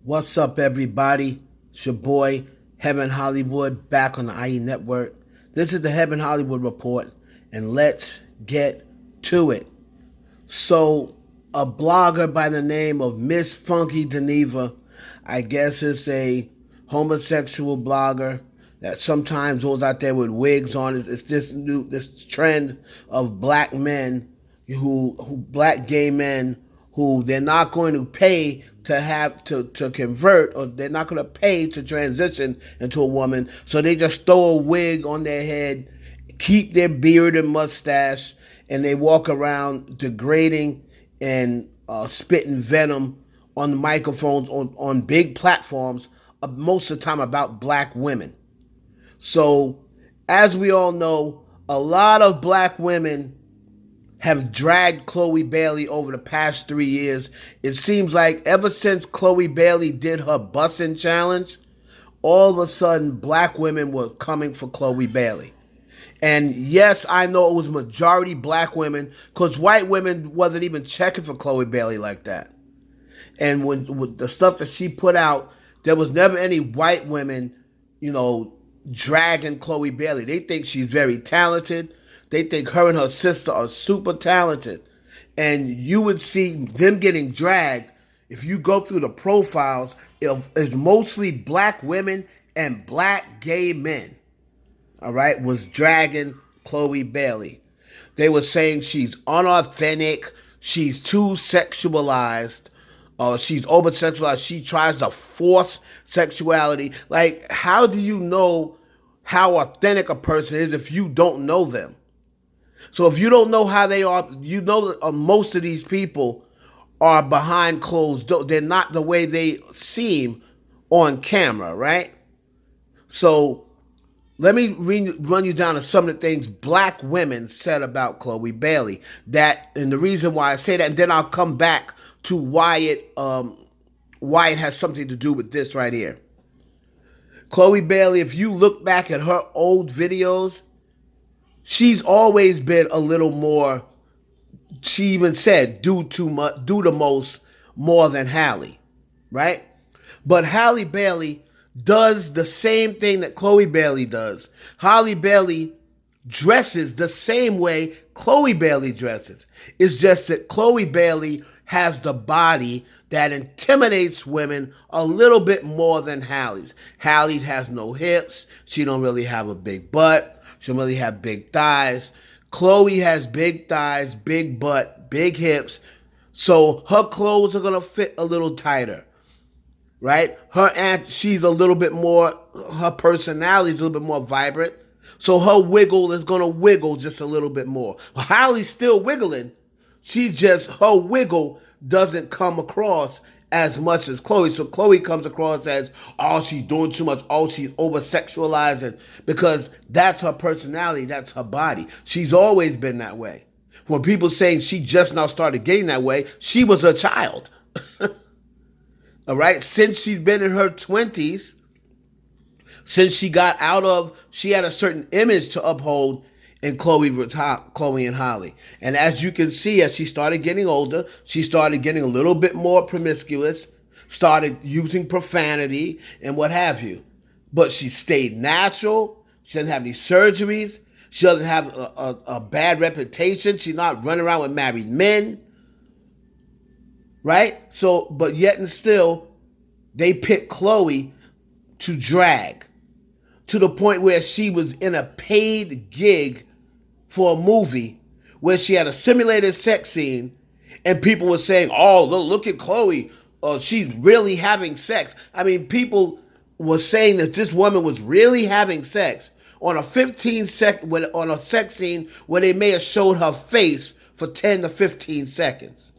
What's up, everybody? It's your boy, Heaven Hollywood, back on the IE Network. This is the Heaven Hollywood Report, and let's get to it. So, a blogger by the name of Miss Funky Dineva, I guess it's a homosexual blogger that sometimes goes out there with wigs on. It's this trend of black men who black gay men who they're not going to pay to convert, or they're not going to pay to transition into a woman, so they just throw a wig on their head, keep their beard and mustache, and they walk around degrading and spitting venom on the microphones on big platforms, most of the time about black women. So, as we all know, a lot of black women have dragged Chloe Bailey over the past 3 years. It seems like ever since Chloe Bailey did her bussing challenge, all of a sudden black women were coming for Chloe Bailey. And yes, I know it was majority black women, because white women wasn't even checking for Chloe Bailey like that. And when with the stuff that she put out, there was never any white women, dragging Chloe Bailey. They think she's very talented. They think her and her sister are super talented. And you would see them getting dragged. If you go through the profiles, it's mostly black women and black gay men, all right, was dragging Chloe Bailey. They were saying she's unauthentic, she's too sexualized, she's over sexualized, she tries to force sexuality. Like, how do you know how authentic a person is if you don't know them? So if you don't know how they are, you know that most of these people are behind closed doors. They're not the way they seem on camera, right? So let me run you down to some of the things black women said about Chloe Bailey. And the reason why I say that, and then I'll come back to why it has something to do with this right here. Chloe Bailey, if you look back at her old videos, she's always been a little more, she even said, do the most more than Halle, right? But Halle Bailey does the same thing that Chloe Bailey does. Halle Bailey dresses the same way Chloe Bailey dresses. It's just that Chloe Bailey has the body that intimidates women a little bit more than Halle's. Halle has no hips. She don't really have a big butt. She don't really have big thighs. Chloe has big thighs, big butt, big hips. So her clothes are going to fit a little tighter, right? She's a little bit more, her personality is a little bit more vibrant. So her wiggle is going to wiggle just a little bit more. Halle's still wiggling. Her wiggle doesn't come across as much as Chloe. So Chloe comes across as, oh, she's doing too much. Oh, she's over-sexualizing, because that's her personality. That's her body. She's always been that way. When people saying she just now started getting that way, she was a child. All right? Since she's been in her 20s, since she had a certain image to uphold in Chloe and Halle. And as you can see, as she started getting older, she started getting a little bit more promiscuous, started using profanity and what have you. But she stayed natural. She doesn't have any surgeries. She doesn't have a bad reputation. She's not running around with married men. Right? So, but yet and still, they picked Chloe to drag, to the point where she was in a paid gig for a movie where she had a simulated sex scene, and people were saying, oh, look at Chloe, she's really having sex. I mean, people were saying that this woman was really having sex on a on a sex scene where they may have showed her face for 10 to 15 seconds.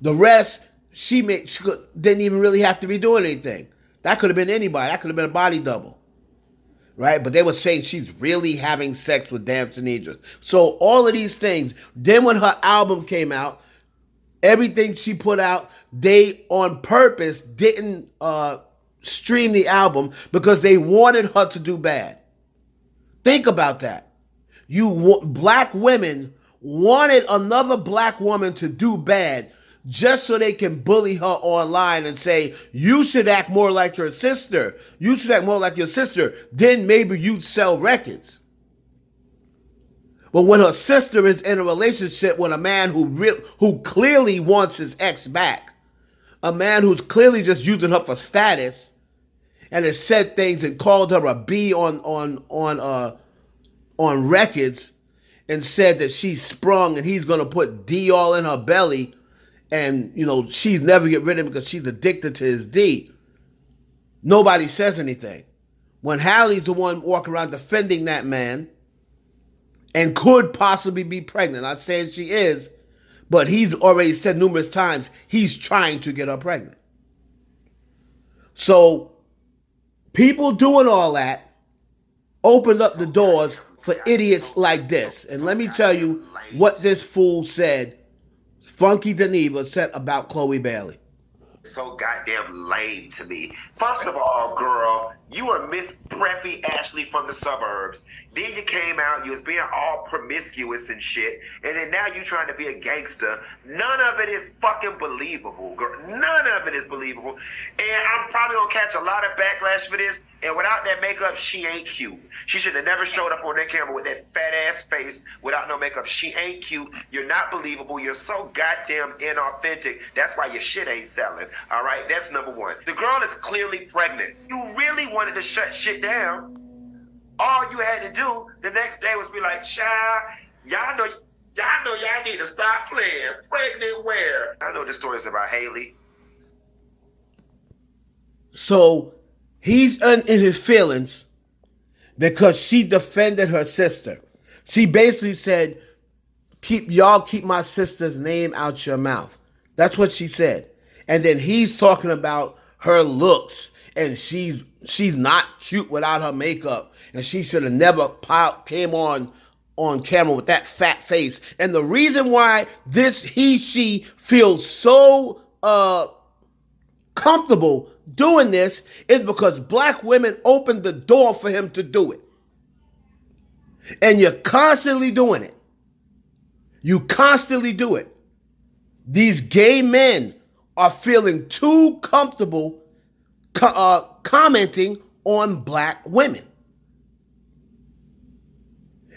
The rest, she didn't even really have to be doing anything. That could have been anybody. That could have been a body double. Right? But they were saying she's really having sex with Dancing Idris. So all of these things. Then when her album came out, everything she put out, they on purpose didn't stream the album because they wanted her to do bad. Think about that. Black women wanted another black woman to do bad just so they can bully her online and say, you should act more like your sister. You should act more like your sister. Then maybe you'd sell records. But when her sister is in a relationship with a man who clearly wants his ex back, a man who's clearly just using her for status, and has said things and called her a B on records, and said that she's sprung and he's gonna put D all in her belly, and she's never get rid of him because she's addicted to his D. Nobody says anything. When Hallie's the one walking around defending that man, and could possibly be pregnant. Not saying she is, but he's already said numerous times he's trying to get her pregnant. So people doing all that opened up the doors for idiots like this. And let me tell you what this fool said, Funky Dineva said about Chloe Bailey. So goddamn lame to me. First of all, girl, you are Miss Preppy Ashley from the suburbs. Then you came out, you was being all promiscuous and shit, and then now you trying to be a gangster. None of it is fucking believable, girl. None of it is believable. And I'm probably gonna catch a lot of backlash for this. And without that makeup, she ain't cute. She should have never showed up on that camera with that fat ass face without no makeup. She ain't cute. You're not believable. You're so goddamn inauthentic. That's why your shit ain't selling. All right, that's number one. The girl is clearly pregnant. You really wanted to shut shit down. All you had to do the next day was be like, child, y'all know y'all need to stop playing. Pregnant where? I know this story is about Haley. So he's in his feelings because she defended her sister. She basically said, keep my sister's name out your mouth. That's what she said. And then he's talking about her looks, and she's not cute without her makeup, and she should have never came on camera with that fat face. And the reason why she feels so comfortable doing this is because black women opened the door for him to do it. And you're constantly doing it. You constantly do it. These gay men are feeling too comfortable commenting on black women.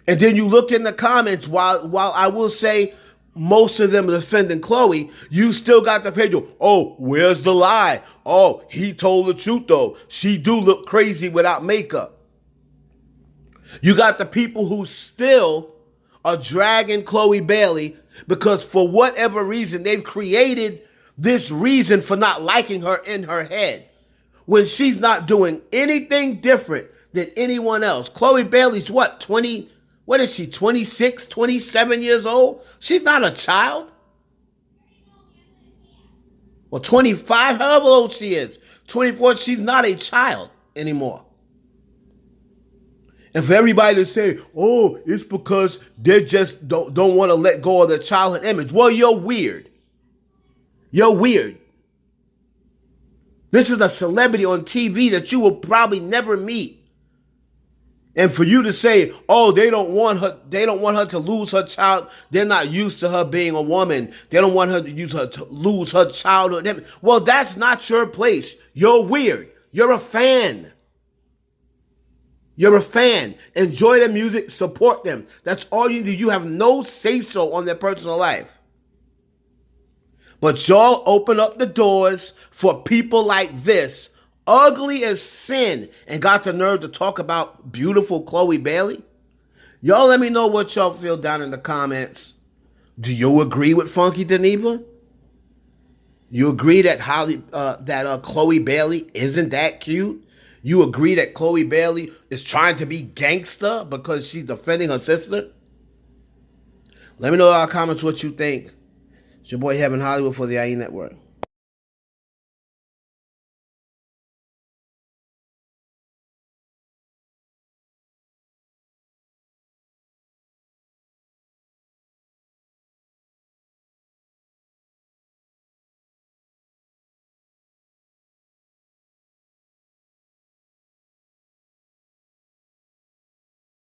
And then you look in the comments, while I will say most of them are defending Chloe, you still got the page, oh, where's the lie? Oh, he told the truth though. She do look crazy without makeup. You got the people who still are dragging Chloe Bailey because for whatever reason, they've created this reason for not liking her in her head when she's not doing anything different than anyone else. Chloe Bailey's what, 26, 27 years old? She's not a child. Or 25, however old she is. 24, she's not a child anymore. And for everybody to say, oh, it's because they just don't want to let go of their childhood image. Well, you're weird. You're weird. This is a celebrity on TV that you will probably never meet. And for you to say, oh, they don't want her to lose her child. They're not used to her being a woman. They don't want her to lose her childhood. Well, that's not your place. You're weird. You're a fan. You're a fan. Enjoy their music. Support them. That's all you do. You have no say-so on their personal life. But y'all open up the doors for people like this, ugly as sin, and got the nerve to talk about beautiful Chloe Bailey. Y'all let me know what y'all feel down in the comments. Do you agree with Funky Dineva? You agree that Chloe Bailey isn't that cute? You agree that Chloe Bailey is trying to be gangster because she's defending her sister? Let me know in our comments what you think. It's your boy Heaven Hollywood for the IE Network.